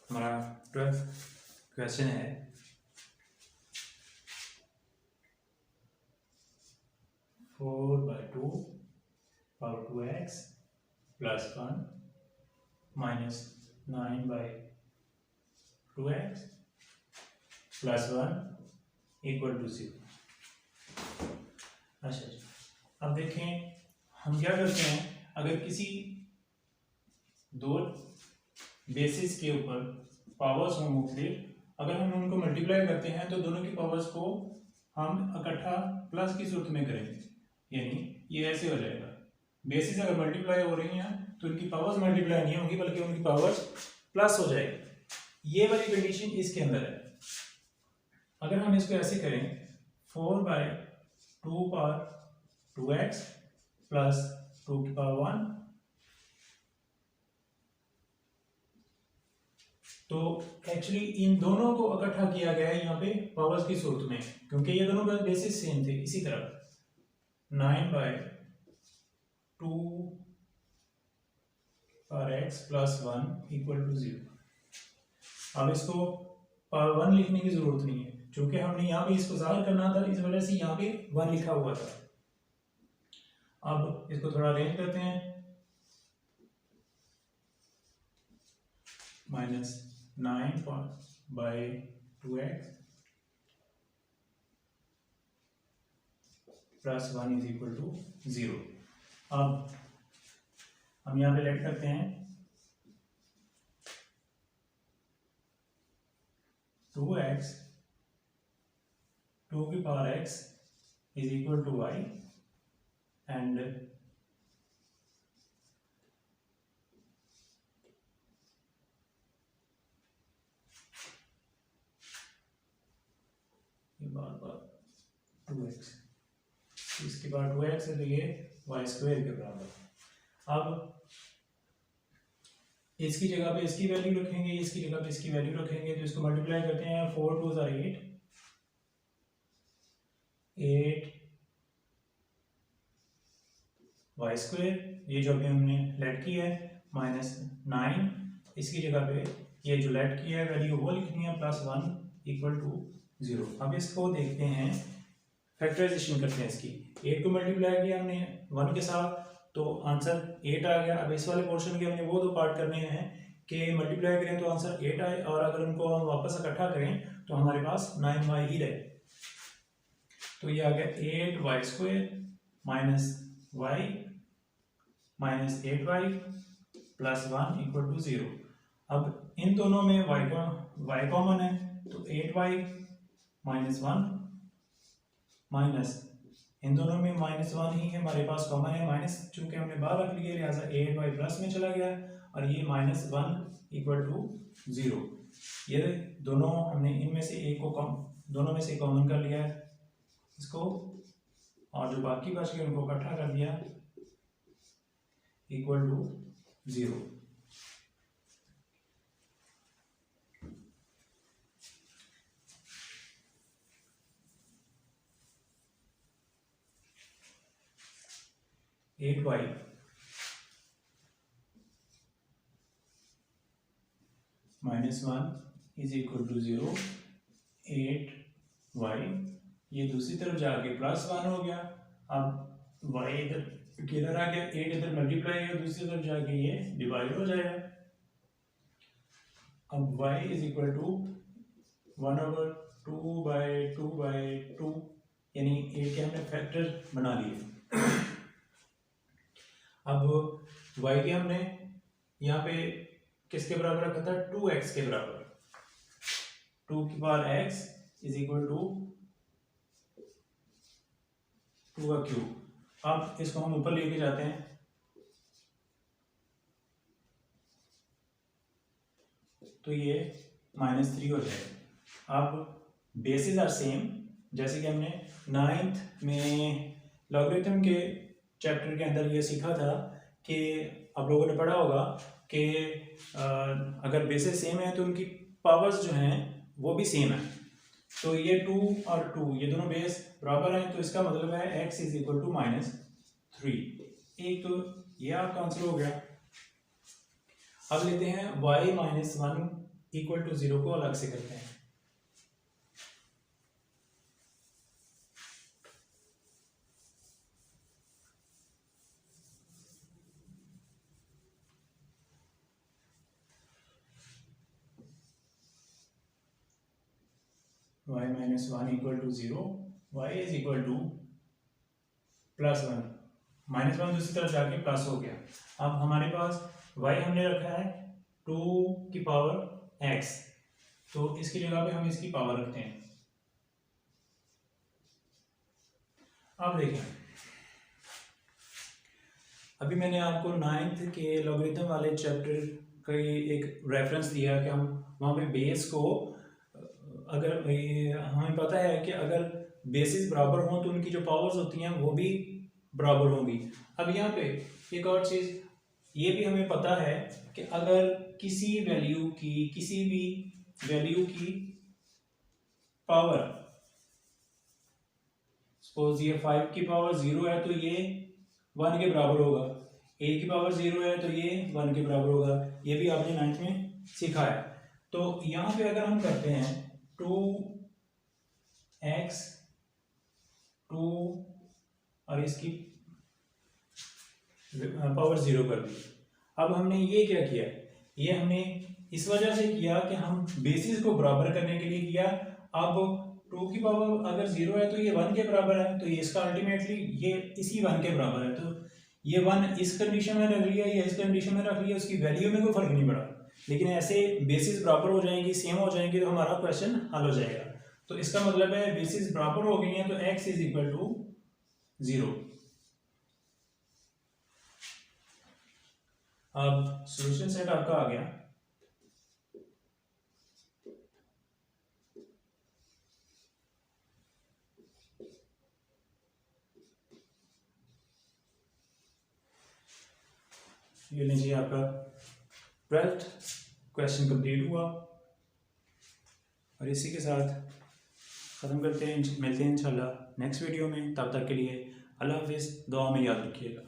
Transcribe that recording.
हमारा 12th question है four by two power 2x plus 1 minus 9 by 2x plus 1 equal to 0। अच्छा, अब देखें हम क्या करते हैं, अगर किसी दो बेसिस के ऊपर पावर्स हों मुख्तलिफ, अगर हम उनको मल्टीप्लाई करते हैं तो दोनों की पावर्स को हम इकट्ठा प्लस की सूरत में करेंगे, यानी ये ऐसे हो जाएगा। बेसिस अगर मल्टीप्लाई हो रही हैं तो उनकी पावर्स मल्टीप्लाई नहीं होंगी बल्कि उनकी पावर्स प्लस हो जाएगी। ये वाली कंडीशन इसके अंदर है। अगर हम इसको ऐसे करें 4 बाई 2 पावर 2x प्लस 2 की पावर 1, तो एक्चुअली इन दोनों को इकट्ठा किया गया है यहाँ पे पावर्स की सूरत में, क्योंकि ये दोनों बेसिस सेम थे। इसी तरह 9 by 2 power x plus 1 equal to 0। अब इसको पावर 1 लिखने की जरूरत नहीं है, क्योंकि हमने यहाँ पे इसको ज़ाहिर करना था, इस वजह से यहाँ पे 1 लिखा हुआ था। अब इसको थोड़ा अरेंज करते हैं, minus 9 by 2x plus 1 is equal to 0। अब हम यहाँ पे लेट करते हैं 2x 2 की power x is equal to y and bar 2x, इसके बाद 2x है तो ये y स्क्वायर के बराबर। अब इसकी जगह पे इसकी वैल्यू रखेंगे, इसकी जगह पे इसकी वैल्यू रखेंगे, तो इसको मल्टीप्लाई करते हैं। 4 2 आर 8 y स्क्वायर, ये जो अभी हमने लेट किया है, माइनस 9, इसकी जगह पे ये जो लेट किया है वैल्यू वो लिखनी है, प्लस 1 इक्वल टू 0। अब इसको देखते हैं, फैक्टराइजेशन करते हैं इसकी। 8 को मल्टीप्लाई किया हमने 1 के साथ तो आंसर 8 आ गया। अब इस वाले पोर्शन के हमने वो दो पार्ट करने हैं कि मल्टीप्लाई करें तो आंसर 8 आए, और अगर उनको हम वापस इकट्ठा करें तो हमारे पास 9y ही रहे। तो ये आ गया 8y square minus y minus 8y plus 1 equal to 0। अब इन दोनों में y कॉमन है तो 8y माइनस 1 माइनस, इन दोनों में माइनस 1 ही है हमारे पास कॉमन है, माइनस चूंकि हमने बाहर रख लिया लिहाजा 8y प्लस में चला गया, और ये माइनस 1 इक्वल टू 0। ये दोनों हमने इनमें से एक को दोनों में से कॉमन कर लिया है इसको, और जो बाकी बच गए उनको इकट्ठा कर दिया equal to 0। Eight Y minus 1 is equal to 0। 8y ये दूसरी तरफ जाके प्लस 1 हो गया। अब y इधर किधर आ गया, 8 इधर मल्टीप्लाई है, दूसरी तरफ जाके ये डिवाइड हो जाएगा। अब y is equal to 1/2 by 2 by 2, यानी a के हमने फैक्टर बना लिए। अब y के हमने यहाँ पे किसके बराबर रखा था, 2x के बराबर। 2 की power x is equal to 2 का क्यूब। अब इसको हम ऊपर लेके जाते हैं, तो ये -3 हो जाएगा। अब बेसिस आर सेम, जैसे कि हमने 9th में लॉगरिथम के चैप्टर के अंदर ये सीखा था कि आप लोगों ने पढ़ा होगा कि अगर बेसिस सेम है तो उनकी पावर्स जो हैं वो भी सेम है। तो ये 2 और 2 ये दोनों बेस बराबर हैं, तो इसका मतलब है x इज इक्वल टू -3। एक तो ये आपका आंसर हो गया। अब लेते हैं y -1 इक्वल टू 0 को अलग से करते हैं। y minus 1 equal to 0, y is equal to plus 1, minus 1 दूसरी तरफ जाके प्लस हो गया। अब हमारे पास y हमने रखा है 2 की पावर x, तो इसकी जगह पे हम इसकी पावर रखते हैं। अब देखें, अभी मैंने आपको 9th के लॉगरिथम वाले चैप्टर का एक रेफरेंस दिया कि हम वहाँ पे बेस को अगर हमें पता है कि अगर बेसिस बराबर हों तो उनकी जो पावर्स होती हैं वो भी बराबर होंगी। अब यहाँ पे एक और चीज़ ये भी हमें पता है कि अगर किसी भी वैल्यू की पावर, सपोज ये 5 की पावर 0 है तो ये 1 के बराबर होगा, a की पावर 0 है तो ये 1 के बराबर होगा। ये भी आपने 9th में सीखा है। तो यहाँ पे अगर हम करते हैं 2x 2 और इसकी पावर 0 कर दी। अब हमने ये क्या किया, ये हमने इस वजह से किया कि हम बेसिस को बराबर करने के लिए किया। अब 2 की पावर अगर 0 है तो ये 1 के बराबर है, तो ये इसका अल्टीमेटली ये इसी 1 के बराबर है। तो ये 1 इस कंडीशन में रख लिया, ये इस कंडीशन में रख लिया, उसकी वैल्यू में कोई फर्क नहीं पड़ा। लेकिन ऐसे बेसिस बराबर हो जाएंगी, सेम हो जाएंगी, तो हमारा क्वेश्चन हल हो जाएगा। तो इसका मतलब है बेसिस बराबर हो गई हैं तो x इज इक्वल टू 0। अब सॉल्यूशन सेट आपका आ गया। ये लीजिए आपका 12th क्वेश्चन कंप्लीट हुआ और इसी के साथ ख़त्म करते हैं। मिलते हैं इंशाल्लाह नेक्स्ट वीडियो में। तब तक के लिए अल्लाह हाफिज़, दुआ में याद रखिएगा।